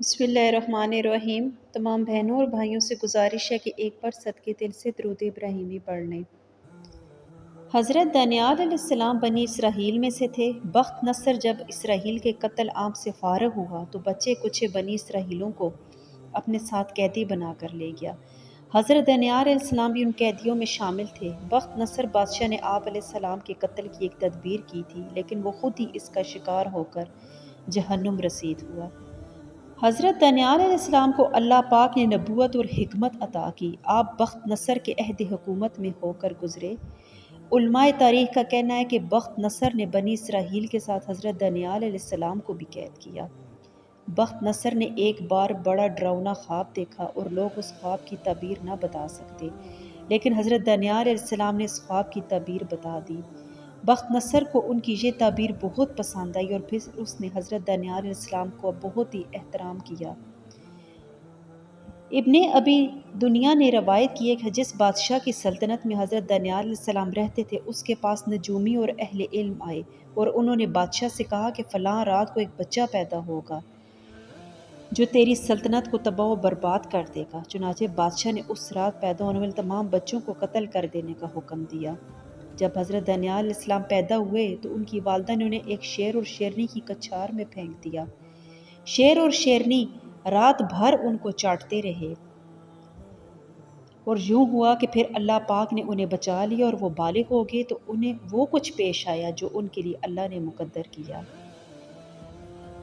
بسم اللہ الرحمن الرحیم۔ تمام بہنوں اور بھائیوں سے گزارش ہے کہ ایک بار صدقے دل سے درود ابراہیمی پڑھ لیں۔ حضرت دانیال علیہ السلام بنی اسرائیل میں سے تھے۔ بخت نصر جب اسرائیل کے قتل عام سے فارغ ہوا تو بچے کچھ بنی اسرائیلوں کو اپنے ساتھ قیدی بنا کر لے گیا۔ حضرت دانیال علیہ السلام بھی ان قیدیوں میں شامل تھے۔ بخت نصر بادشاہ نے آپ علیہ السلام کے قتل کی ایک تدبیر کی تھی، لیکن وہ خود ہی اس کا شکار ہو کر جہنم رسید ہوا۔ حضرت دانیال علیہ السلام کو اللہ پاک نے نبوت اور حکمت عطا کی۔ آپ بخت نصر کے عہد حکومت میں ہو کر گزرے۔ علماء تاریخ کا کہنا ہے کہ بخت نصر نے بنی اسرائیل کے ساتھ حضرت دانیال علیہ السلام کو بھی قید کیا۔ بخت نصر نے ایک بار بڑا ڈراؤنا خواب دیکھا اور لوگ اس خواب کی تعبیر نہ بتا سکتے، لیکن حضرت دانیال علیہ السلام نے اس خواب کی تعبیر بتا دی۔ بخت نصر کو ان کی یہ تعبیر بہت پسند آئی اور پھر اس نے حضرت دانیال علیہ السلام کو بہت ہی احترام کیا۔ ابن ابی دنیا نے روایت کی ہے کہ جس بادشاہ کی سلطنت میں حضرت دانیال علیہ السلام رہتے تھے، اس کے پاس نجومی اور اہل علم آئے اور انہوں نے بادشاہ سے کہا کہ فلاں رات کو ایک بچہ پیدا ہوگا جو تیری سلطنت کو تباہ و برباد کر دے گا۔ چنانچہ بادشاہ نے اس رات پیدا ہونے والے تمام بچوں کو قتل کر دینے کا حکم دیا۔ جب حضرت دانیال علیہ السلام پیدا ہوئے تو ان کی والدہ نے انہیں ایک شیر اور شیرنی کی کچھار میں پھینک دیا۔ شیر اور شیرنی رات بھر ان کو چاٹتے رہے اور یوں ہوا کہ پھر اللہ پاک نے انہیں بچا لیا اور وہ بالغ ہو گئے تو انہیں وہ کچھ پیش آیا جو ان کے لیے اللہ نے مقدر کیا۔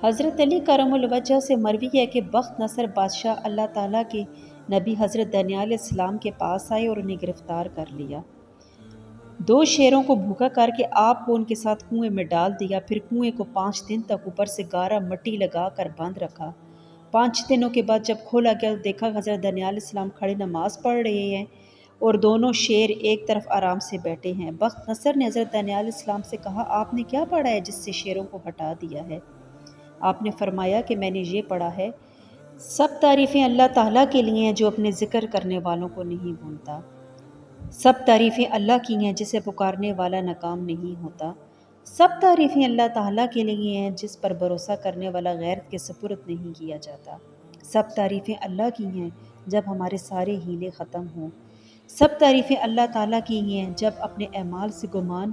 حضرت علی کرم الوجہ سے مروی ہے کہ بخت نصر بادشاہ اللہ تعالیٰ کے نبی حضرت دانیال علیہ السلام کے پاس آئے اور انہیں گرفتار کر لیا۔ 2 شیروں کو بھوکا کر کے آپ کو ان کے ساتھ کنویں میں ڈال دیا، پھر کنویں کو 5 دن تک اوپر سے گارا مٹی لگا کر بند رکھا۔ 5 دنوں کے بعد جب کھولا گیا تو دیکھا حضرت دانیال علیہ السلام کھڑے نماز پڑھ رہے ہیں اور دونوں شیر ایک طرف آرام سے بیٹھے ہیں۔ بخت نصر نے حضرت دانیال علیہ السلام سے کہا، آپ نے کیا پڑھا ہے جس سے شیروں کو ہٹا دیا ہے؟ آپ نے فرمایا کہ میں نے یہ پڑھا ہے، سب تعریفیں اللہ تعالیٰ کے لیے ہیں جو اپنے ذکر کرنے والوں کو نہیں بھولتا۔ سب تعریفیں اللہ کی ہیں جسے پکارنے والا ناکام نہیں ہوتا۔ سب تعریفیں اللہ تعالیٰ کے لیے ہیں جس پر بھروسہ کرنے والا غیرت کے سپرد نہیں کیا جاتا۔ سب تعریفیں اللہ کی ہیں جب ہمارے سارے ہیلے ختم ہوں۔ سب تعریفیں اللہ تعالیٰ کی ہیں جب اپنے اعمال سے گمان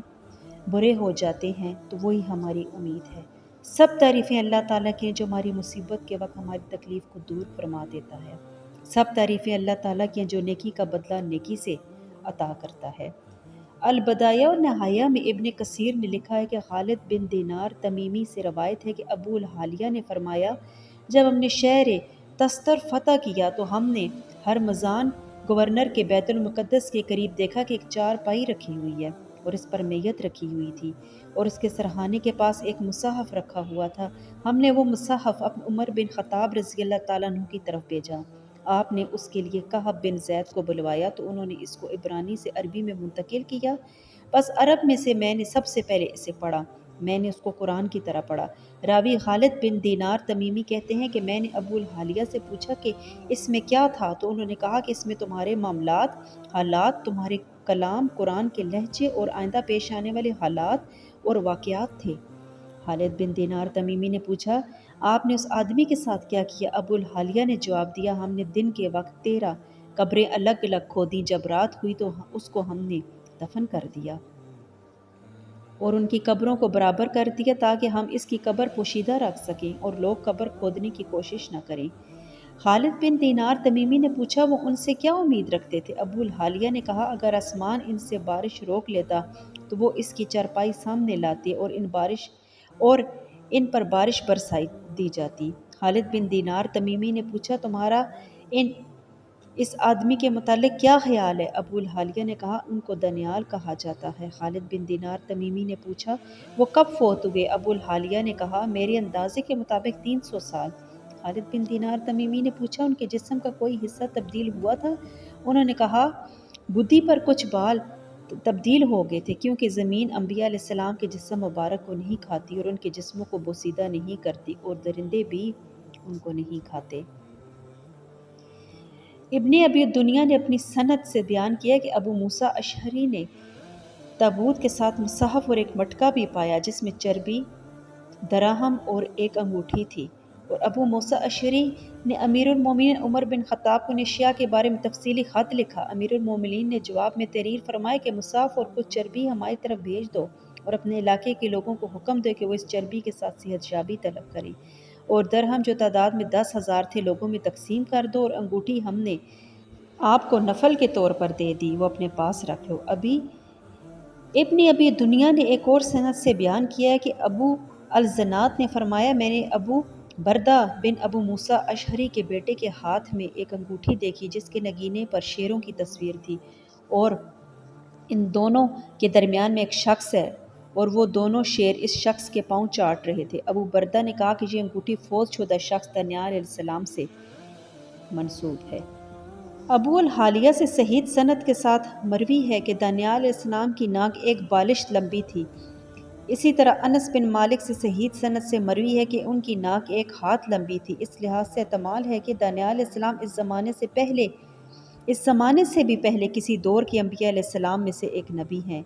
برے ہو جاتے ہیں تو وہی ہماری امید ہے۔ سب تعریفیں اللہ تعالیٰ کی ہیں جو ہماری مصیبت کے وقت ہماری تکلیف کو دور فرما دیتا ہے۔ سب تعریفیں اللہ تعالیٰ کی ہیں جو نیکی کا بدلہ نیکی سے عطا کرتا ہے۔ البدایہ و نہایہ میں ابن کثیر نے لکھا ہے کہ خالد بن دینار تمیمی سے روایت ہے کہ ابو الحالیہ نے فرمایا، جب ہم نے شہر تستر فتح کیا تو ہم نے ہرمزان گورنر کے بیت المقدس کے قریب دیکھا کہ ایک چارپائی رکھی ہوئی ہے اور اس پر میت رکھی ہوئی تھی اور اس کے سرہانے کے پاس ایک مصحف رکھا ہوا تھا۔ ہم نے وہ مصحف اپنے عمر بن خطاب رضی اللہ تعالیٰ عنہ کی طرف بھیجا۔ آپ نے اس کے لیے کہب بن زید کو بلوایا تو انہوں نے اس کو عبرانی سے عربی میں منتقل کیا۔ بس عرب میں سے میں نے سب سے پہلے اسے پڑھا، میں نے اس کو قرآن کی طرح پڑھا۔ راوی خالد بن دینار تمیمی کہتے ہیں کہ میں نے ابو الحالیہ سے پوچھا کہ اس میں کیا تھا تو انہوں نے کہا کہ اس میں تمہارے معاملات، حالات، تمہارے کلام، قرآن کے لہجے اور آئندہ پیش آنے والے حالات اور واقعات تھے۔ خالد بن دینار تمیمی نے پوچھا، آپ نے اس آدمی کے ساتھ کیا کیا؟ ابو الحالیہ نے جواب دیا، ہم نے دن کے وقت 13 قبریں الگ الگ کھودیں، جب رات ہوئی تو اس کو ہم نے دفن کر دیا اور ان کی قبروں کو برابر کر دیا تاکہ ہم اس کی قبر پوشیدہ رکھ سکیں اور لوگ قبر کھودنے کی کوشش نہ کریں۔ خالد بن دینار تمیمی نے پوچھا، وہ ان سے کیا امید رکھتے تھے؟ ابو الحالیہ نے کہا، اگر آسمان ان سے بارش روک لیتا تو وہ اس کی چارپائی سامنے لاتے اور ان پر بارش برسائی دی جاتی۔ خالد بن دینار تمیمی نے پوچھا، تمہارا اس آدمی کے متعلق کیا خیال ہے؟ ابو الحالیہ نے کہا، ان کو دانیال کہا جاتا ہے۔ خالد بن دینار تمیمی نے پوچھا، وہ کب فوت ہوئے؟ ابو الحالیہ نے کہا، میرے اندازے کے مطابق 300 سال۔ خالد بن دینار تمیمی نے پوچھا، ان کے جسم کا کوئی حصہ تبدیل ہوا تھا؟ انہوں نے کہا، بدھی پر کچھ بال تبدیل ہو گئے تھے، کیونکہ زمین انبیاء علیہ السلام کے جسم مبارک کو نہیں کھاتی اور ان کے جسموں کو بوسیدہ نہیں کرتی اور درندے بھی ان کو نہیں کھاتے۔ ابن ابی دنیا نے اپنی سند سے بیان کیا کہ ابو موسیٰ اشعری نے تابوت کے ساتھ مصحف اور ایک مٹکا بھی پایا جس میں چربی، دراہم اور ایک انگوٹھی تھی۔ اور ابو موسیٰ اشعری نے امیر المومنین عمر بن خطاب کو نے شیعہ کے بارے میں تفصیلی خط لکھا۔ امیر المومنین نے جواب میں تحریر فرمایا کہ مصاف اور کچھ چربی ہماری طرف بھیج دو اور اپنے علاقے کے لوگوں کو حکم دے کہ وہ اس چربی کے ساتھ صحت یابی طلب کریں، اور درہم جو تعداد میں 10,000 تھے لوگوں میں تقسیم کر دو، اور انگوٹھی ہم نے آپ کو نفل کے طور پر دے دی، وہ اپنے پاس رکھ لو۔ ابن ابی دنیا نے ایک اور سند سے بیان کیا ہے کہ ابو الزناد نے فرمایا میں نے ابو بردہ بن ابو موسیٰ اشعری کے بیٹے کے ہاتھ میں ایک انگوٹھی دیکھی جس کے نگینے پر شیروں کی تصویر تھی، اور ان دونوں کے درمیان میں ایک شخص ہے اور وہ دونوں شیر اس شخص کے پاؤں چاٹ رہے تھے۔ ابو بردہ نے کہا کہ یہ انگوٹھی فوت شدہ شخص دانیال علیہ السلام سے منسوب ہے۔ ابو الحالیہ سے صحیح سند کے ساتھ مروی ہے کہ دانیال علیہ السلام کی ناک ایک بالشت لمبی تھی۔ اسی طرح انس بن مالک سے صحیح سند سے مروی ہے کہ ان کی ناک ایک ہاتھ لمبی تھی۔ اس لحاظ سے احتمال ہے کہ دانیال علیہ السلام اس زمانے سے بھی پہلے کسی دور کے انبیاء علیہ السلام میں سے ایک نبی ہیں۔